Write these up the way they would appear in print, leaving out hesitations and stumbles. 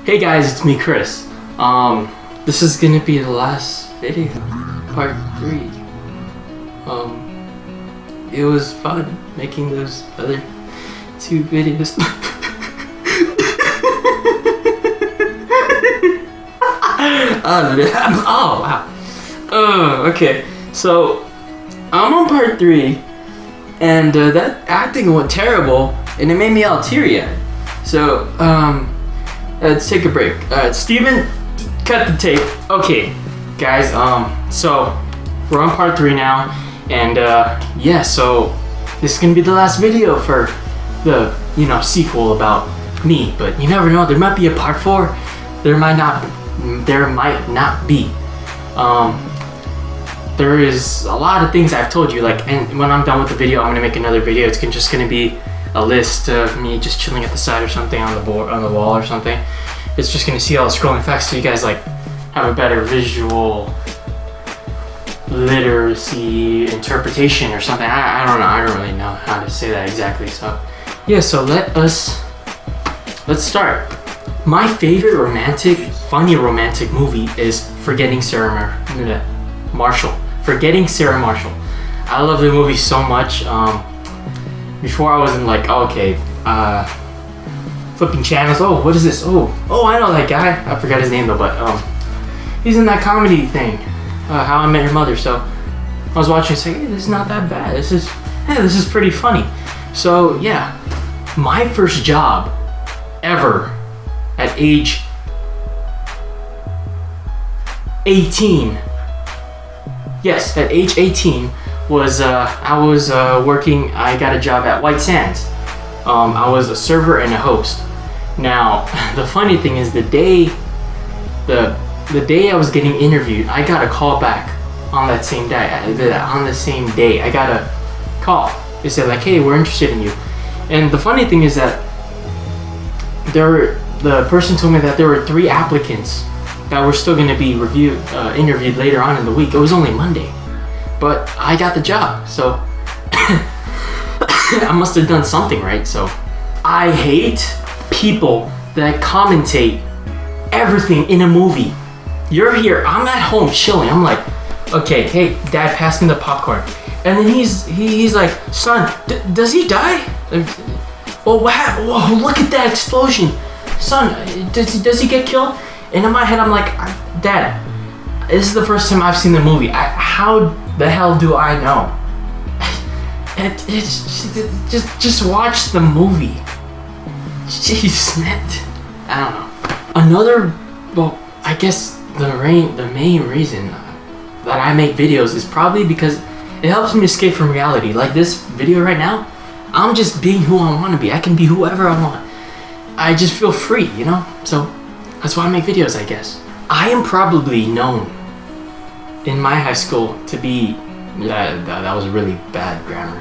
Hey guys, it's me, Chris. This is gonna be the last video, part 3. It was fun making those other 2 videos. Oh wow. Okay. So I'm on part 3, and that acting went terrible, and it made me all teary-eyed. So let's take a break. Steven, cut the tape. Okay, guys. So we're on part 3 now, and yeah. So this is gonna be the last video for the sequel about me. But you never know. There might be a part 4. There might not. There might not be. There is a lot of things I've told you. And when I'm done with the video, I'm gonna make another video. It's just gonna be a list of me just chilling at the side or something on the wall or something. It's just gonna see all the scrolling effects, so you guys have a better visual literacy interpretation or something. I don't know. I don't really know how to say that exactly. So yeah. So let's start. My favorite funny romantic movie is Forgetting Sarah Marshall. Forgetting Sarah Marshall. I love the movie so much. Before I wasn't flipping channels. Oh, what is this? Oh, I know that guy. I forgot his name though, but he's in that comedy thing, How I Met Your Mother. So I was watching, saying, hey, this is not that bad. This is pretty funny. So yeah, my first job ever at age 18. Yes, at age 18 was I was working. I got a job at White Sands. I was a server and a host. Now, the funny thing is, the day I was getting interviewed, I got a call back on that same day. On the same day, I got a call. They said hey, we're interested in you. And the funny thing is that the person told me that there were 3 applicants that were still going to be interviewed later on in the week. It was only Monday, but I got the job, so I must have done something right. So I hate people that commentate everything in a movie. You're here, I'm at home chilling. I'm like, okay, hey, Dad, pass me the popcorn. And then he's like, son, does he die? Oh, wow! Whoa, look at that explosion, son. Does he get killed? And in my head, I'm like, Dad, this is the first time I've seen the movie. How the hell do I know? Just watch the movie. Jeez, man. I don't know. I guess the main reason that I make videos is probably because it helps me escape from reality. Like this video right now, I'm just being who I want to be. I can be whoever I want. I just feel free, So that's why I make videos, I guess. I am probably known in my high school to be that was really bad grammar.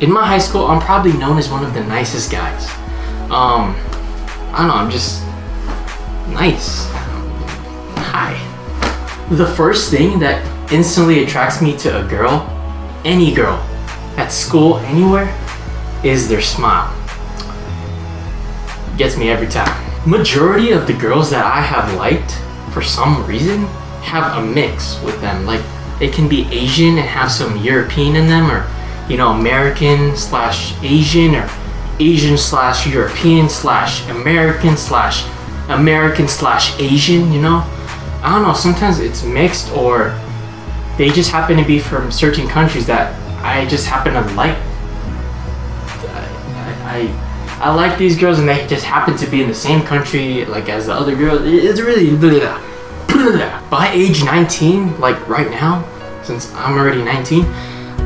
In my high school, I'm probably known as one of the nicest guys. I don't know, I'm just nice. Hi. The first thing that instantly attracts me to a girl, any girl, at school, anywhere, is their smile. Gets me every time. Majority of the girls that I have liked, for some reason, have a mix with them. They can be Asian and have some European in them, or American/Asian, or Asian/American/American/Asian. I don't know. Sometimes it's mixed, or they just happen to be from certain countries that I just happen to like. I like these girls, and they just happen to be in the same country as the other girls. It's really by age 19, right now, since I'm already 19,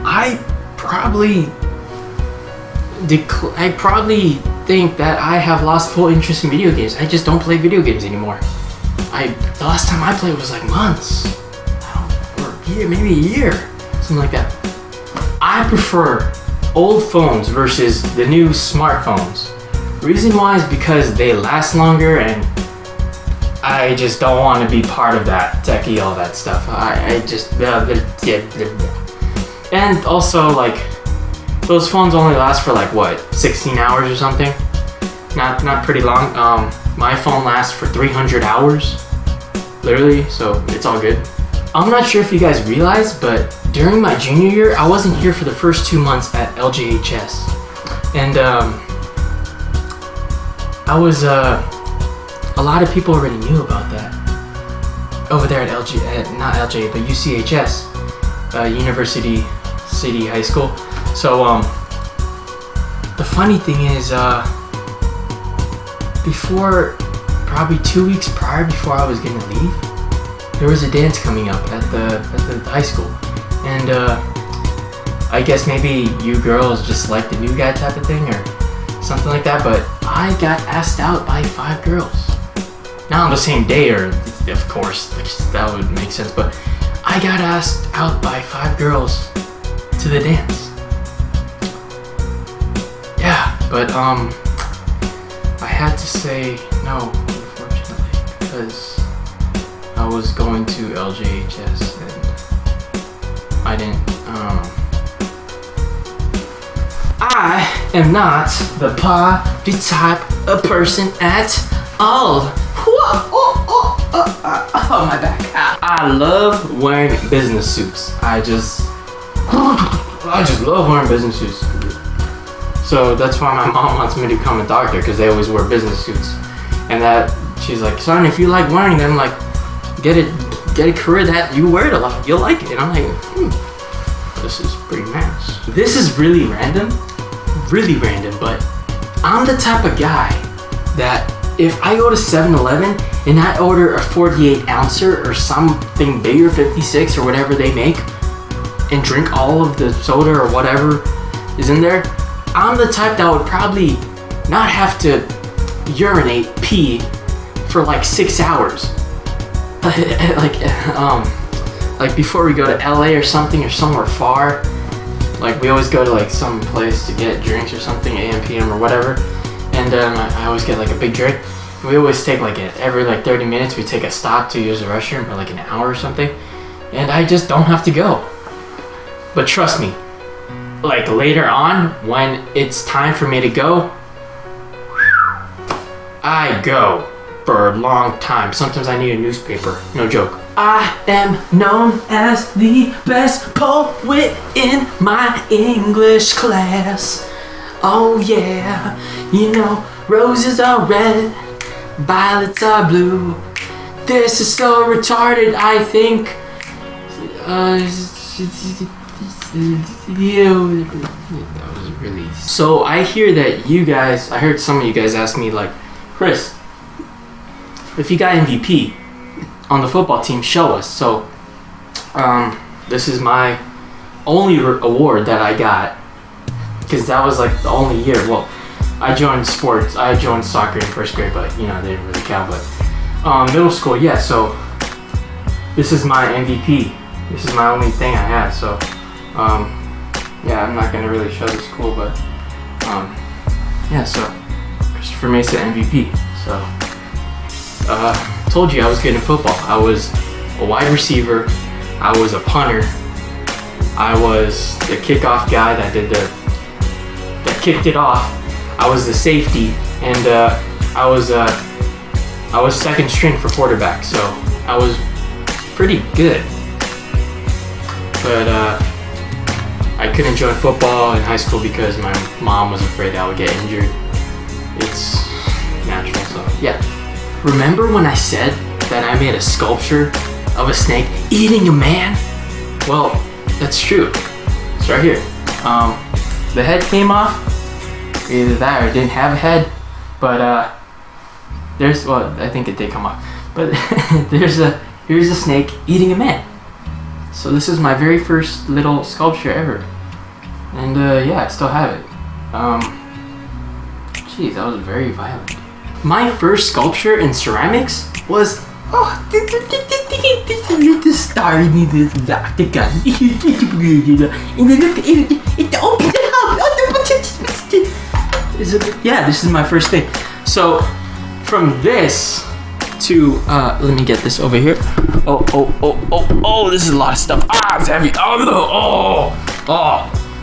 I probably think that I have lost full interest in video games. I just don't play video games anymore. The last time I played was months, or maybe a year, something like that. I prefer old phones versus the new smartphones. Reason why is because they last longer, and I just don't want to be part of that techie, all that stuff. And also Those phones only last for like what, 16 hours or something? Not pretty long. My phone lasts for 300 hours, literally, so it's all good. I'm not sure if you guys realize, but during my junior year, I wasn't here for the first 2 months at LJHS. And I was, a lot of people already knew about that. Over there at not LJ, but UCHS, University City High School. So, the funny thing is, before, probably 2 weeks prior before I was gonna leave, there was a dance coming up at the high school. And I guess maybe you girls just like the new guy type of thing or something like that, but I got asked out by 5 girls. Not on the same day, or of course, that would make sense, but I got asked out by 5 girls to the dance. Yeah, but I had to say no, unfortunately, because I was going to LJHS and I didn't, I am not the party type of person at all. Oh, my back. I love wearing business suits. I just love wearing business suits. So that's why my mom wants me to become a doctor, because they always wear business suits. And that she's like, son, if you like wearing them, like, get a career that you wear it a lot. You'll like it. And I'm like, this is pretty nice. This is really random, but I'm the type of guy that if I go to 7-Eleven and I order a 48 ouncer or something bigger, 56 or whatever they make, and drink all of the soda or whatever is in there, I'm the type that would probably not have to pee for like 6 hours. Like before we go to LA or something, or somewhere far, like we always go to like some place to get drinks or something, AM, PM or whatever, and I always get like a big drink. We always take like every 30 minutes we take a stop to use the restroom for like an hour or something, and I just don't have to go. But trust me, like later on when it's time for me to go, I go for a long time. Sometimes I need a newspaper, no joke. I am known as the best poet in my English class. Oh yeah, you know, roses are red, violets are blue. This is so retarded, I think. That was really... So I hear that I heard some of you guys ask me like, Chris, if you got MVP on the football team, show us. So, this is my only award that I got, because that was like the only year. Well, I joined sports. I joined soccer in first grade, but you know, they didn't really count. But middle school, yeah. So this is my MVP. This is my only thing I had. So yeah, I'm not gonna really show this cool, but yeah. So Christopher Mesa MVP. So told you I was good in football. I was a wide receiver. I was a punter. I was the kickoff guy that kicked it off. I was the safety, and I was second string for quarterback, so I was pretty good. But I couldn't join football in high school because my mom was afraid I would get injured. It's natural, so yeah. Remember when I said that I made a sculpture of a snake eating a man? Well, that's true. It's right here. The head came off. Either that or it didn't have a head. But I think it did come off. But here's a snake eating a man. So this is my very first little sculpture ever. And yeah, I still have it. Geez, that was very violent. My first sculpture in ceramics was the star in the octagon. Yeah, this is my first thing. So from this to let me get this over here. Oh, this is a lot of stuff. It's heavy. Oh.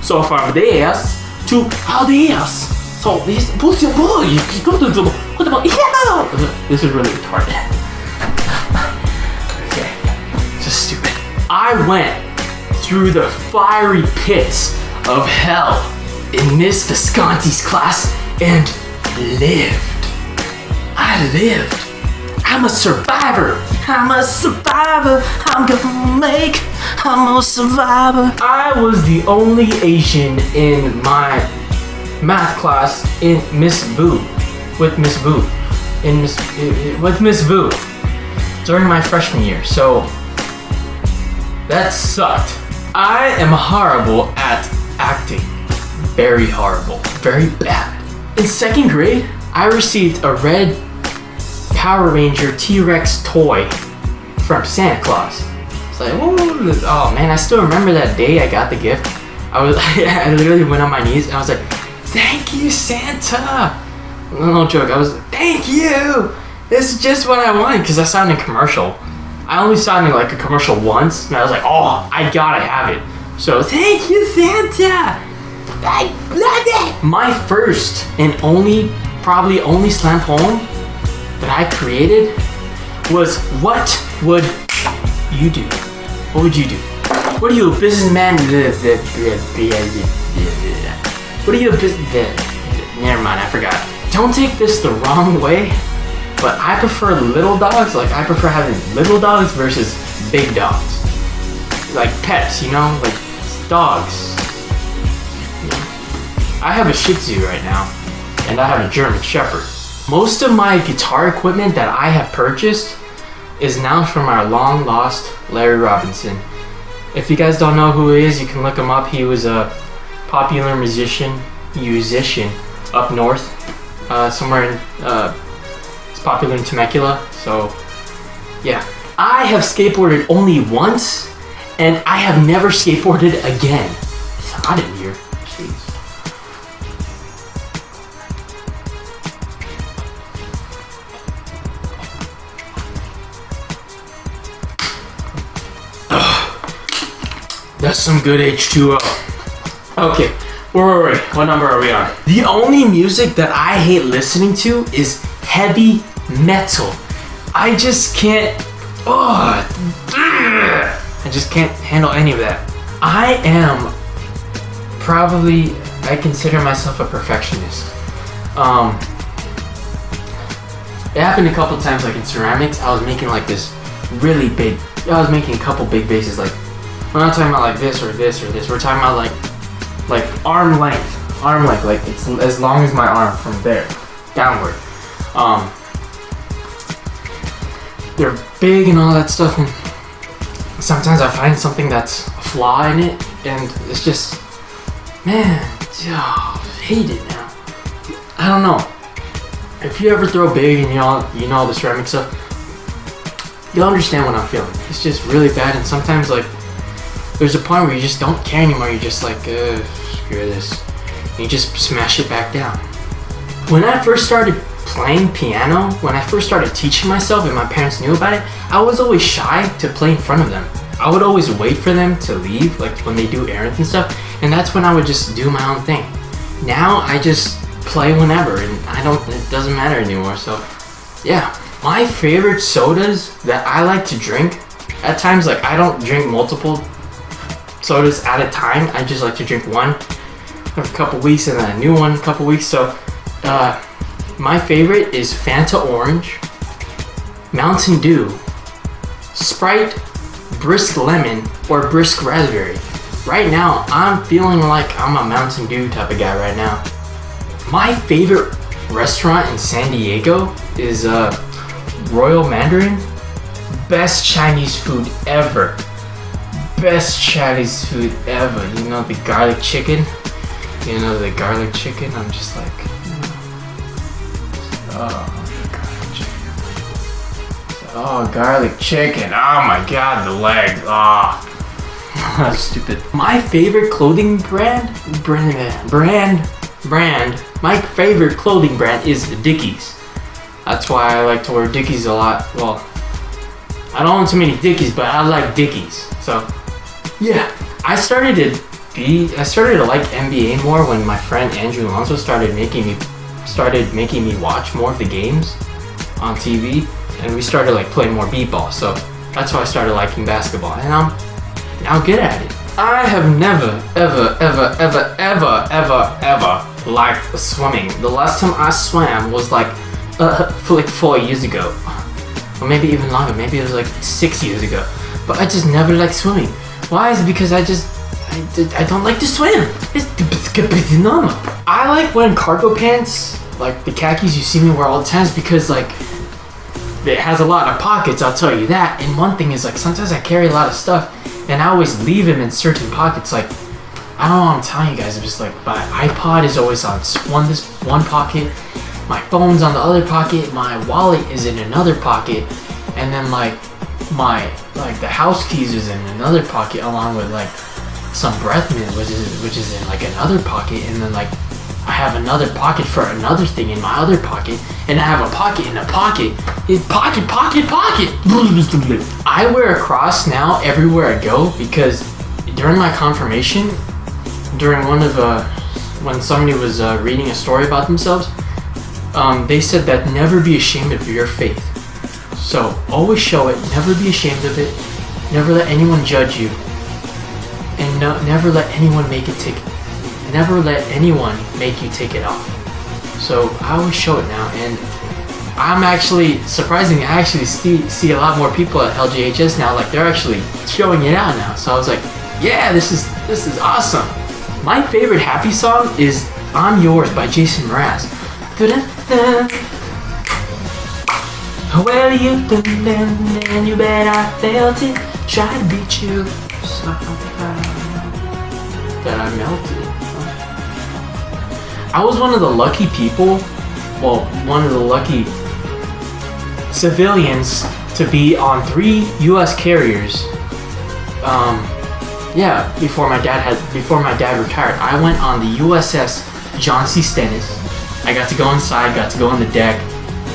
So from this to this. So this is really retarded. Okay, just stupid. I went through the fiery pits of hell in Miss Visconti's class and lived. I lived. I'm a survivor. I'm a survivor. I'm a survivor. I was the only Asian in my math class in Miss Vu. With Miss Vu. With Miss Vu. During my freshman year. So that sucked. I am horrible at acting. Very horrible. Very bad. In 2nd grade, I received a red Power Ranger T-Rex toy from Santa Claus. It's like, oh man, I still remember that day I got the gift. I literally went on my knees and I was like, thank you, Santa. No joke, I was like, thank you. This is just what I wanted, because I saw it in a commercial. I only saw it in like a commercial once, and I was like, oh, I gotta have it. So thank you, Santa. I love it. My first and probably only slam poem that I created was, what would you do? What would you do? What are you, a businessman? What are you, a business? Never mind, I forgot. Don't take this the wrong way, but I prefer little dogs. Like, I prefer having little dogs versus big dogs. Like pets, you know? Like dogs. I have a Shih Tzu right now, and I have a German Shepherd. Most of my guitar equipment that I have purchased is now from our long lost Larry Robinson. If you guys don't know who he is, you can look him up. He was a popular musician up north, somewhere in, it's popular in Temecula, so yeah. I have skateboarded only once, and I have never skateboarded again. It's hot in here, jeez. That's some good H2O. Okay, where were we? What number are we on? The only music that I hate listening to is heavy metal. I just can't, I just can't handle any of that. I consider myself a perfectionist. It happened a couple times, like in ceramics, I was making like this really big, I was making a couple big vases, like, we're not talking about like this or this or this. We're talking about like arm length, like it's as long as my arm from there downward. They're big and all that stuff, and sometimes I find something that's a flaw in it, and it's just, man, I hate it now. I don't know. If you ever throw big and you know all the ceramic stuff, you'll understand what I'm feeling. It's just really bad, and sometimes like, there's a point where you just don't care anymore. You're just like, screw this. And you just smash it back down. When I first started playing piano, when I first started teaching myself and my parents knew about it, I was always shy to play in front of them. I would always wait for them to leave, like when they do errands and stuff, and that's when I would just do my own thing. Now I just play whenever, and it doesn't matter anymore, so yeah. My favorite sodas that I like to drink, at times, like I don't drink multiple sodas at a time. I just like to drink one for a couple weeks and then a new one a couple weeks. So my favorite is Fanta Orange, Mountain Dew, Sprite, Brisk Lemon, or Brisk Raspberry. Right now, I'm feeling like I'm a Mountain Dew type of guy right now. My favorite restaurant in San Diego is Royal Mandarin. Best Chinese food ever. Best Chinese food ever. You know the garlic chicken? I'm just like, garlic chicken. Oh my god, the legs. That's stupid. My favorite clothing brand. My favorite clothing brand is Dickies. That's why I like to wear Dickies a lot. Well, I don't own too many Dickies, but I like Dickies. So, yeah. I started to I started to like NBA more when my friend Andrew Alonso started making me watch more of the games on TV, and we started like playing more b-ball. So that's why I started liking basketball, and I'm now good at it. I have never, ever liked swimming. The last time I swam was like 4 years ago, or maybe even longer. Maybe it was like 6 years ago. But I just never liked swimming. Why? Is it because I don't like to swim. It's normal. I like wearing cargo pants, like the khakis you see me wear all the time, because like it has a lot of pockets, I'll tell you that. And one thing is, like, sometimes I carry a lot of stuff and I always leave them in certain pockets. Like, I don't know what I'm telling you guys, I'm just like, my iPod is always on this one pocket, my phone's on the other pocket, my wallet is in another pocket, and then like the house keys is in another pocket, along with like some breath mint, which is in like another pocket, and then like I have another pocket for another thing in my other pocket, and I have a pocket in a pocket. It's pocket. I wear a cross now everywhere I go, because during my confirmation, during when somebody was reading a story about themselves, they said that never be ashamed of your faith. So always show it, never be ashamed of it, never let anyone judge you, and never let anyone make you take it off. So I always show it now, and I'm actually, surprisingly, I actually see a lot more people at LGHS now, like they're actually showing it out now. So I was like, yeah, this is awesome. My favorite happy song is I'm Yours by Jason Mraz. Well, you done and you bet I felt it. Try to beat you so that I melted. I was one of the lucky people, one of the lucky civilians to be on 3 U.S. carriers. Before my dad retired, I went on the USS John C. Stennis. I got to go inside, got to go on the deck,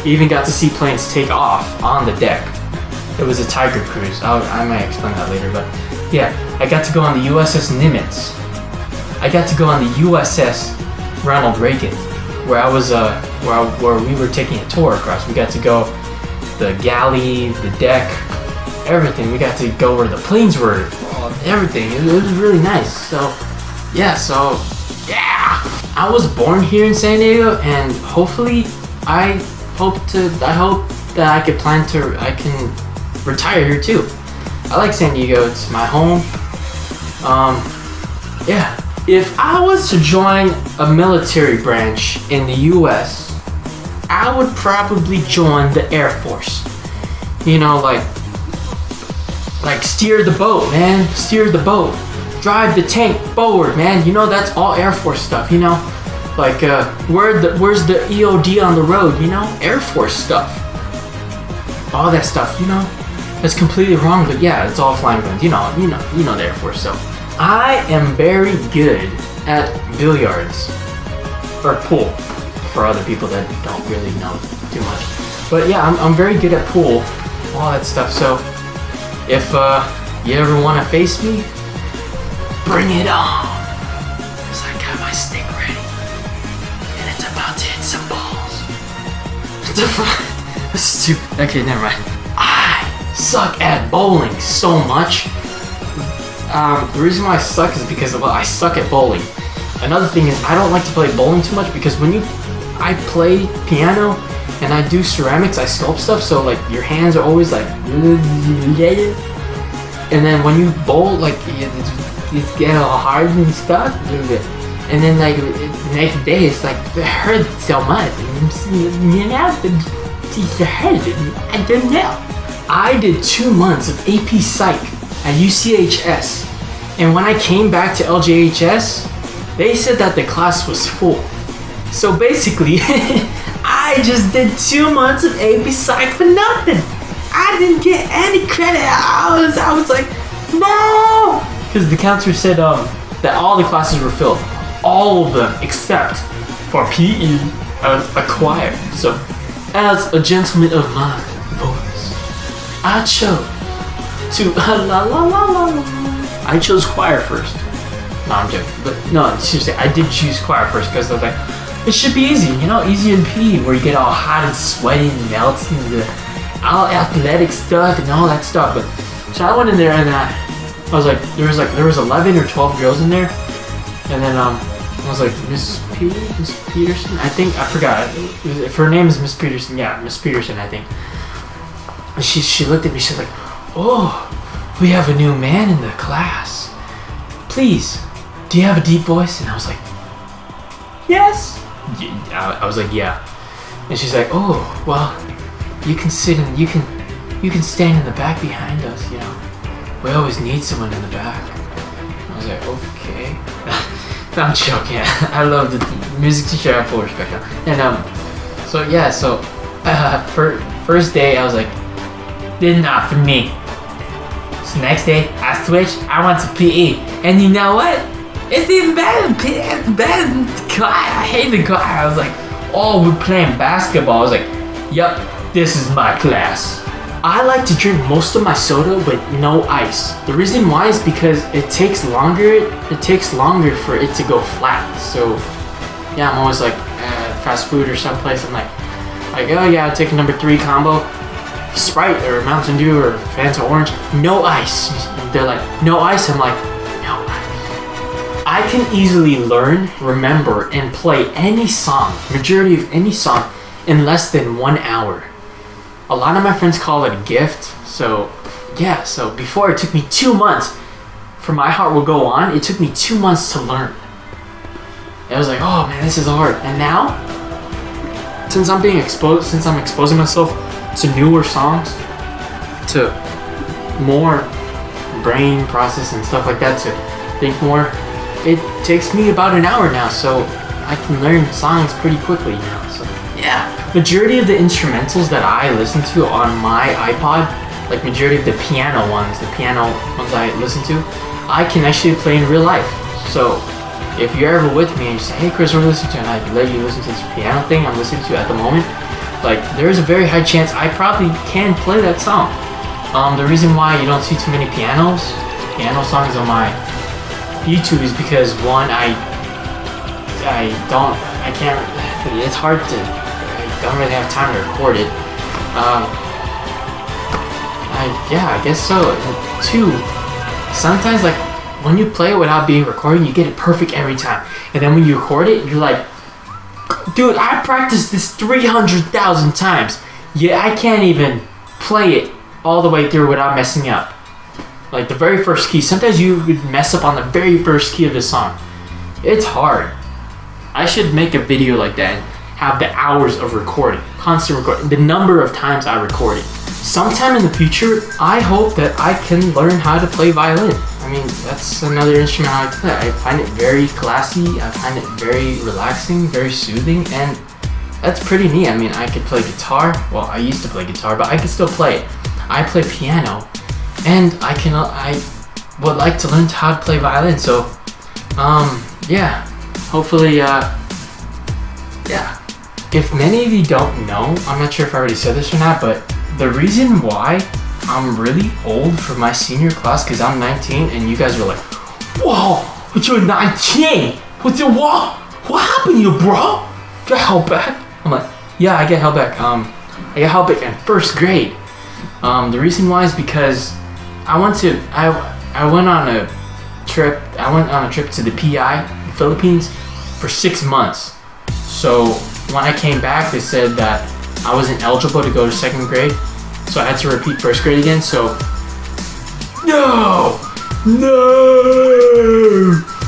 even got to see planes take off on the deck. It was a Tiger cruise. I might explain that later, but yeah, I got to go on the USS Nimitz. I got to go on the USS Ronald Reagan, where where we were taking a tour across. We got to go the galley, the deck, everything. We got to go where the planes were, everything. It was really nice. So yeah. I was born here in San Diego, and hopefully I hope that I can retire here too. I like San Diego, it's my home. If I was to join a military branch in the US, I would probably join the Air Force. You know, like steer the boat, man. Steer the boat. Drive the tank forward, man. You know, that's all Air Force stuff, you know? Like, where's the EOD on the road, you know? Air Force stuff. All that stuff, you know? That's completely wrong, but yeah, it's all flying guns. You know the Air Force, so. I am very good at billiards. Or pool, for other people that don't really know too much. But yeah, I'm very good at pool, all that stuff, so if you ever want to face me, bring it on, because I got my stick ready, and it's about to hit some balls. That's stupid. Okay, never mind. I suck at bowling so much. The reason why I suck is because, well, I suck at bowling. Another thing is I don't like to play bowling too much, because I play piano and I do ceramics, I sculpt stuff, so like your hands are always like, and then when you bowl, like you get all hard and stuff, and then like the next day it's like it hurts so much, you know, it hurts. I don't know. I did 2 months of AP Psych at UCHS, and when I came back to LJHS, they said that the class was full. So basically, I just did 2 months of AP Psych for nothing. I didn't get any credit. I was like, no, because the counselor said that all the classes were filled, all of them except for PE and a choir. So, as a gentleman of my voice, I chose to I chose choir first. No, I'm joking. But no, seriously, I did choose choir first because I was like, it should be easy, you know, easier than PE, where you get all hot and sweaty and melting the all athletic stuff and all that stuff. But so I went in there and I was like, there was 11 or 12 girls in there, and then I was like, Miss Peterson, I think, I forgot if her name is Miss Peterson. Yeah, Miss Peterson, I think. And she looked at me. She's like, oh, we have a new man in the class. Please, do you have a deep voice? And I was like, yes. I was like, yeah. And she's like, oh, well, you can sit and you can stand in the back behind us, you know. We always need someone in the back. I was like, okay. I'm joking. I love the music teacher. I have full respect now. And so yeah, so first day I was like, this is not for me. So next day I switched. I went to PE, and you know what? It's even better than PE. It's better than choir. I hate the choir. I was like, oh, we're playing basketball. I was like, yup, this is my class. I like to drink most of my soda with no ice. The reason why is because it takes longer. It takes longer for it to go flat. So yeah, I'm always like fast food or someplace. I'm like, oh yeah, I'll take a number 3 combo, Sprite or Mountain Dew or Fanta Orange, no ice. They're like, no ice. I'm like, no ice. I can easily learn, remember, and play any song, majority of any song, in less than 1 hour. A lot of my friends call it a gift. So yeah, so before it took me 2 months for My Heart Will Go On. It took me 2 months to learn. I was like, oh man, this is hard. And now, since I'm exposing myself to newer songs, to more brain process and stuff like that, to think more, it takes me about an hour now. So I can learn songs pretty quickly now. So yeah. Majority of the instrumentals that I listen to on my iPod, like majority of the piano ones I listen to, I can actually play in real life. So if you're ever with me and you say, hey Chris, what are you listening to? And I let you listen to this piano thing I'm listening to at the moment, like there's a very high chance I probably can play that song. The reason why you don't see too many piano songs on my YouTube is because one, it's hard to, don't really have time to record it. I guess so. And 2, sometimes like when you play it without being recorded, you get it perfect every time. And then when you record it, you're like, dude, I practiced this 300,000 times. Yeah, I can't even play it all the way through without messing up. Like the very first key. Sometimes you would mess up on the very first key of the song. It's hard. I should make a video like that and have the hours of recording, constant recording, the number of times I recorded. Sometime in the future, I hope that I can learn how to play violin. I mean, that's another instrument I like to play. I find it very classy, I find it very relaxing, very soothing, and that's pretty neat. I mean, I could play guitar. Well, I used to play guitar, but I can still play it. I play piano, and I would like to learn how to play violin. So, yeah, hopefully, yeah. If many of you don't know, I'm not sure if I already said this or not, but the reason why I'm really old for my senior class, because I'm 19, and you guys were like, whoa, but you're 19? What happened to you, bro? Got held back? I'm like, yeah, I get held back. I got held back in 1st grade. The reason why is because I went on a trip to the PI, the Philippines, for 6 months. So when I came back, they said that I wasn't eligible to go to 2nd grade, so I had to repeat 1st grade again. So no.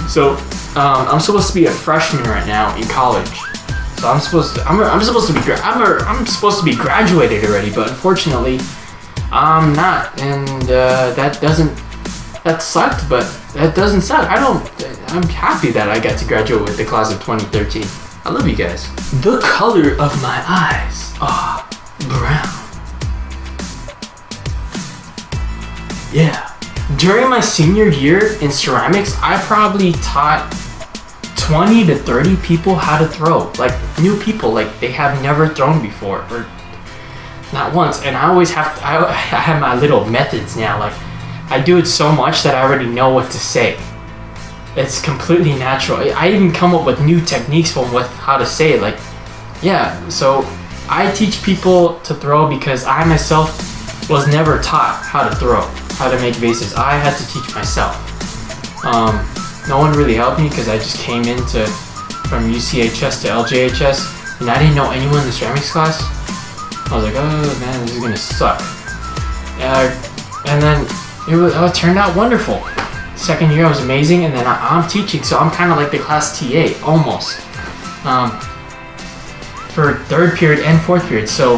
So I'm supposed to be a freshman right now in college. So I'm supposed to be graduated already, but unfortunately I'm not, and that sucked. But that doesn't suck. I'm happy that I got to graduate with the class of 2013. I love you guys. The color of my eyes are brown. Yeah. During my senior year in ceramics, I probably taught 20 to 30 people how to throw. Like new people, like they have never thrown before, or not once. And I always I have my little methods now. Like I do it so much that I already know what to say. it's completely natural. I even come up with new techniques from with how to say it. Like, yeah, so I teach people to throw because I myself was never taught how to throw, how to make vases. I had to teach myself. No one really helped me because I just came from UCHS to LJHS, and I didn't know anyone in the ceramics class. I was like, oh man, this is gonna suck. And then it turned out wonderful. Second year I was amazing, and then I'm teaching, so I'm kind of like the class TA almost. For third period and fourth period, so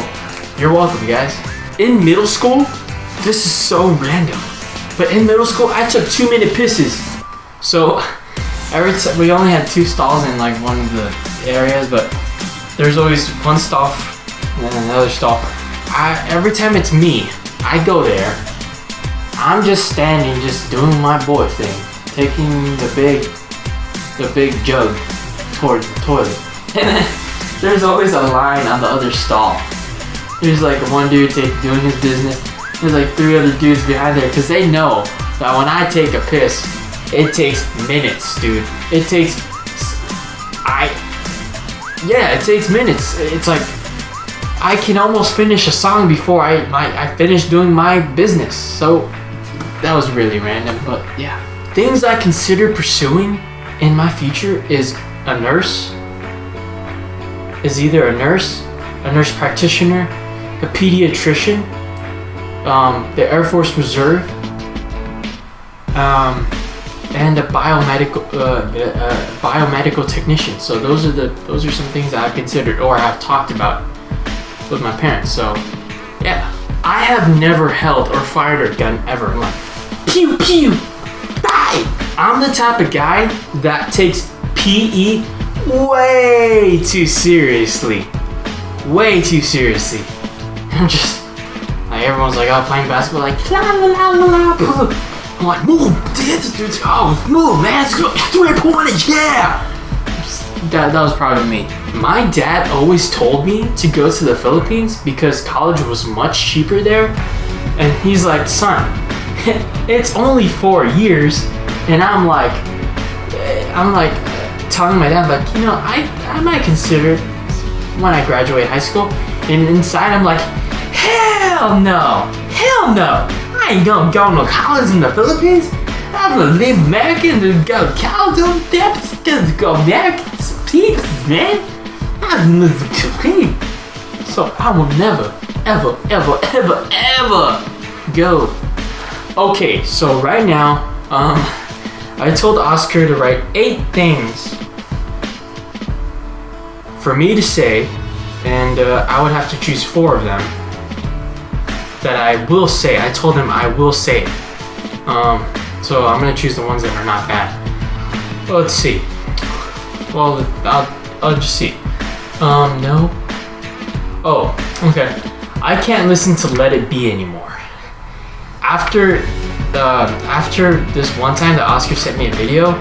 you're welcome, guys. In middle school, this is so random, but in middle school I took 2-minute pisses. So we only had 2 stalls in like one of the areas, but there's always one stall and then another stall. Every time it's me, I go there. I'm just standing, just doing my boy thing, taking the big jug toward the toilet. And then there's always a line on the other stall. There's like one dude doing his business. There's like 3 other dudes behind there because they know that when I take a piss, it takes minutes, dude. It takes minutes. It's like I can almost finish a song before I finish doing my business. So that was really random, but yeah. Things I consider pursuing in my future is a nurse. Is either a nurse practitioner, a pediatrician, the Air Force Reserve, and a biomedical technician. So those are some things that I've considered or have talked about with my parents. So yeah, I have never held or fired a gun ever. I'm like, pew pew, die. I'm the type of guy that takes PE way too seriously. I'm just like, everyone's like, oh, playing basketball, like la la la la la. I'm like, move, move, man, let's go, 3-pointers, yeah. That was probably me. My dad always told me to go to the Philippines because college was much cheaper there, and he's like, son, it's only 4 years, and I'm like telling my dad, like, I might consider when I graduate high school, and inside I'm like, hell no, I ain't gonna go to college in the Philippines. I'm gonna leave America and go to college over there, go American peeps, man. I'm living clean. So I will never, ever go. Okay, so right now, I told Oscar to write 8 things for me to say, and I would have to choose 4 of them that I will say. I told him I will say it. So I'm gonna choose the ones that are not bad. Well, let's see. Well, I'll just see. No. Oh, okay. I can't listen to Let It Be anymore. After this one time that Oscar sent me a video,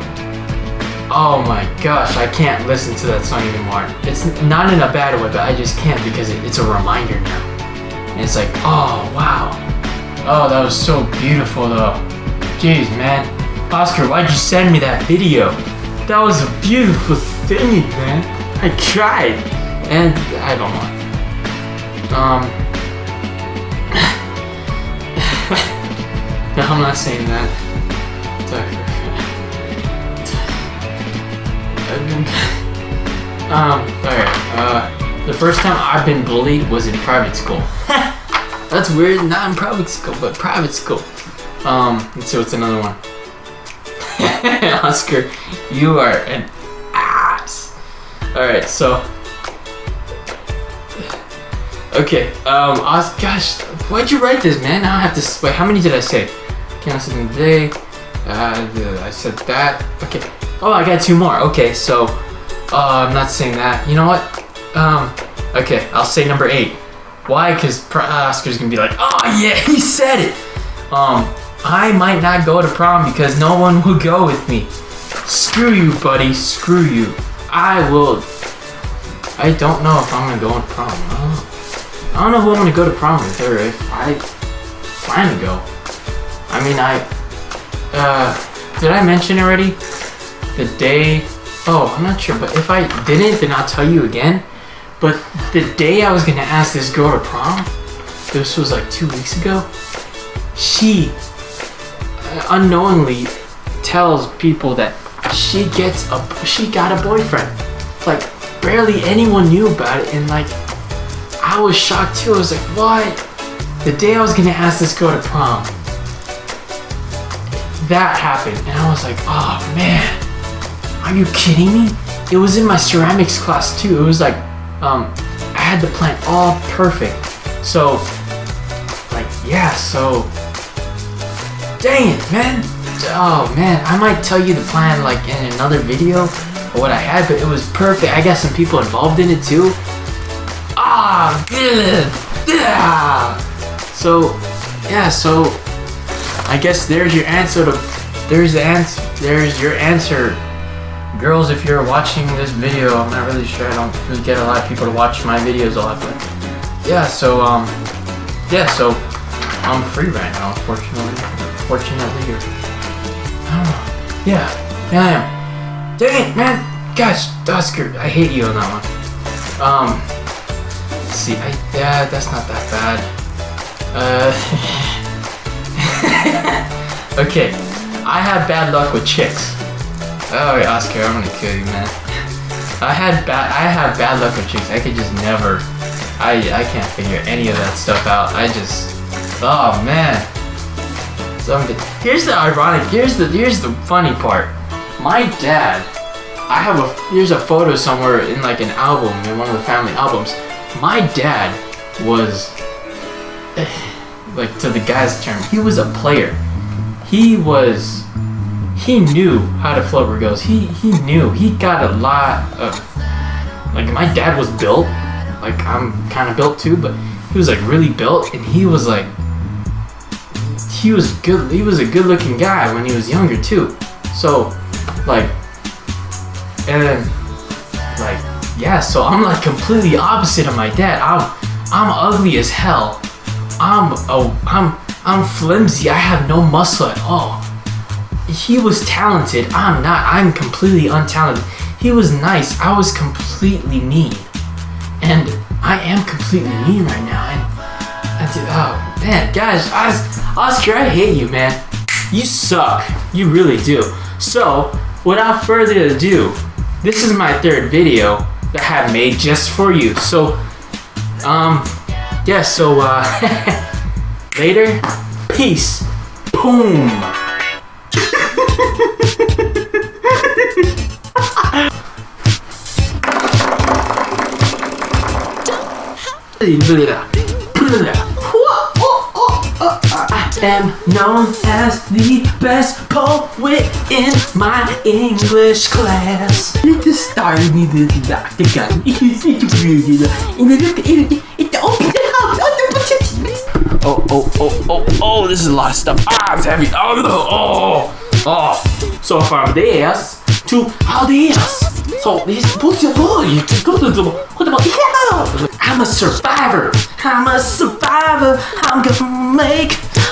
oh my gosh, I can't listen to that song anymore. It's not in a bad way, but I just can't because it's a reminder now. And it's like, oh wow. Oh, that was so beautiful though. Jeez, man. Oscar, why'd you send me that video? That was a beautiful thing, man. I cried. And I don't know. No, I'm not saying that. Alright. The first time I've been bullied was in private school. That's weird, not in public school, but private school. Let's see what's another one. Oscar, you are an ass. Alright, so okay, gosh, why'd you write this, man? Now I have to wait, how many did I say? Cancel in the day. I said that. Okay. Oh, I got 2 more. Okay, so I'm not saying that. You know what? Okay, I'll say number 8. Why? Because Oscar's gonna be like, oh yeah, he said it. I might not go to prom because no one will go with me. Screw you, buddy. Screw you. I don't know if I'm gonna go to prom. I don't know who I'm gonna go to prom with, or if I plan to go. I mean, did I mention already the day. Oh, I'm not sure, but if I didn't, then I'll tell you again. But the day I was gonna ask this girl to prom, this was like 2 weeks ago. She unknowingly tells people that she got a boyfriend. Like barely anyone knew about it, and like I was shocked too. I was like, what? The day I was gonna ask this girl to prom, that happened, and I was like, oh man, are you kidding me? It was in my ceramics class too. It was like, I had the plan all perfect. So, like, yeah, so, dang it, man. Oh man, I might tell you the plan like in another video or what I had, but it was perfect. I got some people involved in it too. So, yeah, so I guess there's your answer there's your answer. Girls, if you're watching this video, I'm not really sure. I don't really get a lot of people to watch my videos a lot, but yeah, so I'm free right now, fortunately. I don't know. Yeah, I am. Dang it, man. Gosh, Oscar, I hate you on that one. See, yeah, that's not that bad. Okay, I have bad luck with chicks. Oh, Oscar, I'm gonna kill you, man. I have bad luck with chicks. I could just never. I can't figure any of that stuff out. Oh man. Here's the ironic. Here's the funny part. My dad. Here's a photo somewhere in like an album, in one of the family albums. My dad was, like, to the guy's term, he was a player. He knew how to flirt with girls. He knew. He got a lot of, like, my dad was built. Like, I'm kind of built too, but he was like really built, and he was like, he was good. He was a good-looking guy when he was younger too. So, like, and then, like, yeah. So I'm like completely opposite of my dad. I'm ugly as hell. I'm flimsy. I have no muscle at all. He was talented. I'm not. I'm completely untalented. He was nice. I was completely mean. And I am completely mean right now. And oh man, guys, Oscar, I hate you, man. You suck. You really do. So, without further ado, this is my third video that I have made just for you. So, yeah. So, later. Peace. Boom. I am known as the best poet in my English class. The star me the gun. Oh, this is a lot of stuff. It's heavy. So from this to this. So this puts your boy to go to the I'm a survivor. I'm a survivor.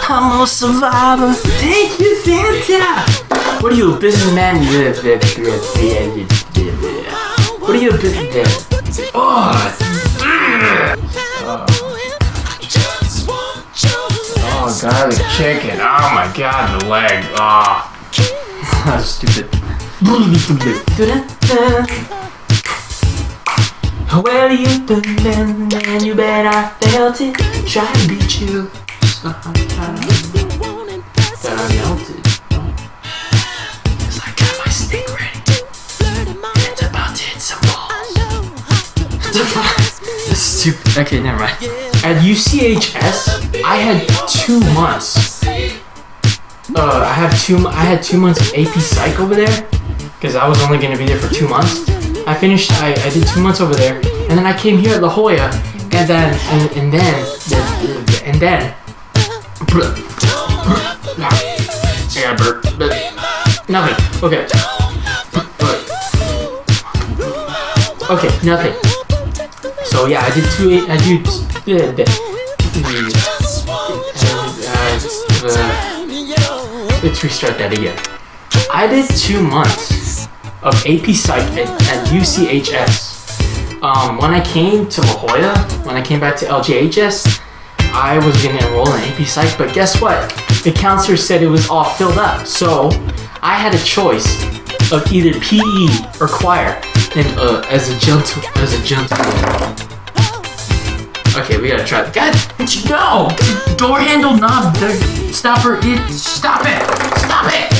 I'm a survivor. Thank you, Santa. What are you, a businessman? What are you, a businessman? Oh, garlic chicken. Oh my god, the leg. Oh, that's stupid. Well, you been and you bet I felt it. Try to beat you. That I melted. Cause I got my steak ready. It's about to hit some balls. This is stupid. Okay, never mind. At UCHS, I had 2 months. I had 2 months of AP Psych over there. Because I was only going to be there for 2 months. I did 2 months over there, and then I came here at La Jolla, and then yeah, Bert, nothing. Okay, nothing. So yeah, let's restart that again. I did 2 months of AP Psych at UCHS. When I came to La Jolla, when I came back to LGHS, I was gonna enroll in AP Psych, but guess what? The counselor said it was all filled up. So I had a choice of either PE or choir. And as a gentleman. Okay, we gotta try it. God, no! Door handle knob, stopper, stop it! Stop it!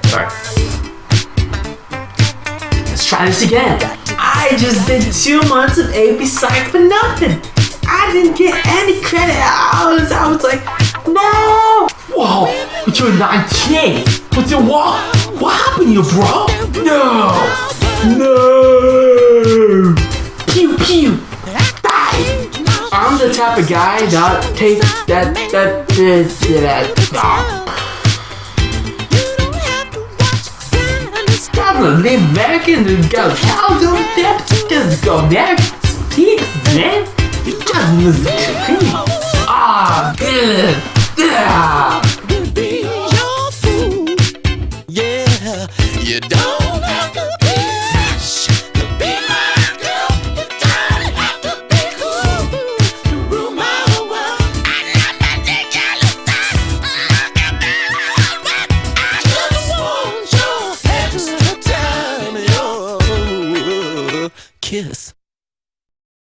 Sorry. Let's try this again. I just did 2 months of AP Psych for nothing. I didn't get any credit. I was like, no! Whoa, but you're 19. What's your what? What happened to you, bro? No! No! Pew pew! Die! I'm the type of guy that takes that. I'm gonna live back and go down to just go next. Peace, man. You just listen to me. Ah, good. Yeah. Be your fool. Yeah, you don't have to.